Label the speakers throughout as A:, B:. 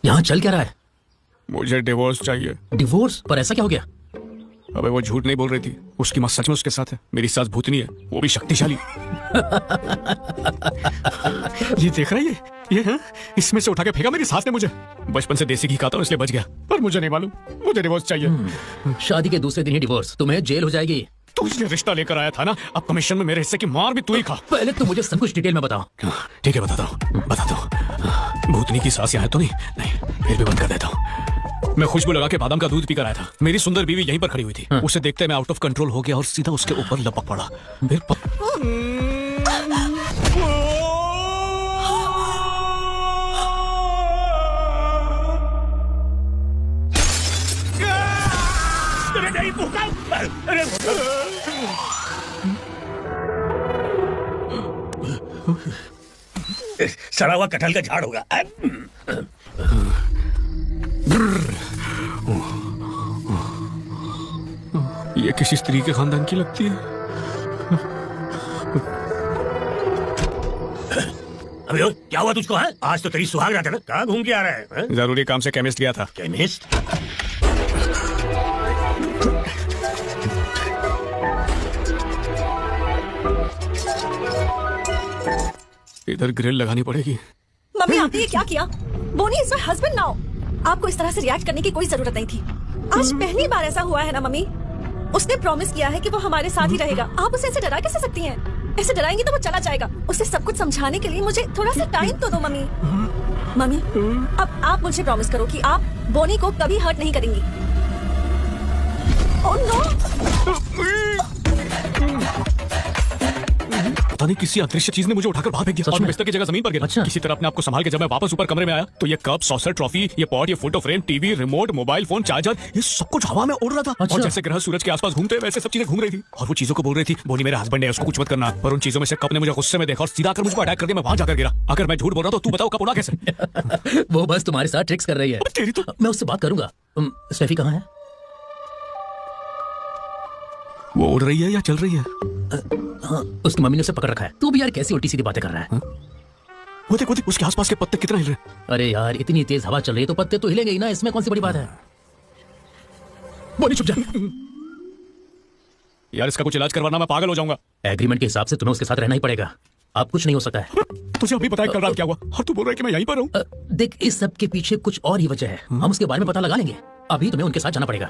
A: यहाँ चल क्या रहा है?
B: मुझे डिवोर्स चाहिए।
A: डिवोर्स? पर ऐसा क्या हो गया?
B: अबे वो झूठ नहीं बोल रही थी, उसकी माँ सच में उसके साथ है। मेरी सास भूतनी है, वो भी शक्तिशाली। ये देख रहा है ये हाँ? इसमें से उठा के फेंका मेरी सास ने मुझे। बचपन से देसी घी खाता हूँ इसलिए बच गया, पर मुझे नहीं मालूम, मुझे डिवोर्स चाहिए।
A: शादी के दूसरे दिन ही डिवोर्स? तुम्हें जेल हो जाएगी।
B: तू इसलिए रिश्ता लेकर आया था ना, अब कमीशन में मेरे हिस्से की मार भी तू ही खा।
A: पहले तो मुझे सब कुछ डिटेल में बताओ।
B: ठीक है बताता हूँ। भूतनी की सास यहाँ है तो नहीं? फिर भी बंद कर देता हूँ। मैं खुशबू लगा के बादाम का दूध पीकर आया था। मेरी सुंदर बीवी यहीं पर खड़ी हुई थी। उसे देखते मैं आउट ऑफ कंट्रोल हो गया और सीधा उसके ऊपर लपक पड़ा। फिर
C: सड़ा हुआ कटहल का झाड़ होगा।
B: ये किसी स्त्री के खानदान की लगती है।
C: अबे ओ, क्या हुआ तुझको है? आज तो तेरी सुहाग रात है ना, कहाँ घूम के आ रहा है?
B: जरूरी काम से केमिस्ट गया था।
C: केमिस्ट?
B: इधर ग्रिल लगानी पड़ेगी।
D: मम्मी आपने ये क्या किया? बोनी इज माय हस्बैंड नाउ। आपको इस तरह से रिएक्ट करने की कोई जरूरत नहीं थी। आज पहली बार ऐसा हुआ है ना मम्मी। उसने प्रॉमिस किया है कि वो हमारे साथ ही रहेगा। आप उसे ऐसे डरा कैसे सकती हैं? ऐसे डराएंगी तो वो चला जाएगा। उसे सब कुछ समझाने के लिए मुझे थोड़ा सा टाइम तो दो मम्मी। मम्मी अब आप मुझे प्रॉमिस करो कि आप बोनी को कभी हर्ट नहीं करेंगी। Oh no!
B: पता नहीं किसी अदृश्य चीज ने मुझे उठाकर बाहर फेंक दिया और मैं बिस्तर की जगह जमीन पर गिरा।
A: अच्छा।
B: किसी तरह अपने आप को संभाल के जब मैं वापस ऊपर कमरे में आया तो ये कप, सॉसर, ट्रॉफी, ये पॉट, ये photo frame, TV, remote, mobile phone, charger, ये सब कुछ हवा में उड़ रहा था।
A: अच्छा।
B: और जैसे ग्रह सूरज के आसपास घूमते हैं वैसे सब चीजें घूम रही थी और वो चीजों को बोल रही थी बोनी मेरे हस्बैंड है, उसको कुछ मत करना। पर उन चीजों में से कप ने मुझे गुस्से में देखा और सीधा आकर मुझको अटैक कर दिया। मैं वहां जाकर गिरा। अगर मैं झूठ बोल रहा तो तू बताओ कप उड़ा कैसे?
A: वो बस तुम्हारे साथ ट्रिक्स कर रही है।
B: तेरी तो
A: मैं उससे बात करूंगा। स्टेफी कहाँ है?
B: वो उड़ रही है या चल रही है?
A: हाँ, उसकी मम्मी ने उसे पकड़ रखा है। तू भी यार कैसी उल्टी सीधी बातें कर रहा है?
B: वो देख उसके आसपास के पत्ते कितना हिल रहे हैं।
A: अरे यार इतनी तेज हवा चल रही है तो पत्ते तो हिलेंगे ही ना, इसमें कौन सी बड़ी बात है? बोनी चुप जा।
B: यार इसका कुछ इलाज करवाना, मैं पागल हो जाऊंगा।
A: एग्रीमेंट के हिसाब से तुम्हें उसके साथ रहना ही पड़ेगा। अब कुछ नहीं हो सकता है।
B: तुझे अभी पता है कल रात क्या हुआ और तू बोल रहा है कि मैं यहीं पर हूँ?
A: देख इस सब के पीछे कुछ और ही वजह है। हम उसके बारे में पता लगा लेंगे। अभी तुम्हें उनके साथ जाना पड़ेगा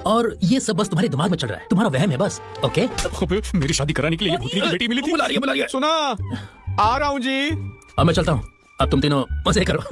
A: और ये सब बस तुम्हारे दिमाग में चल रहा है, तुम्हारा वहम है बस। ओके?
B: मेरी शादी कराने के लिए ये भूतनी की बेटी मिली थी।
A: बुला रही है।
B: सुना, आ रहा हूँ जी।
A: अब मैं चलता हूँ। अब तुम तीनों मजे करो।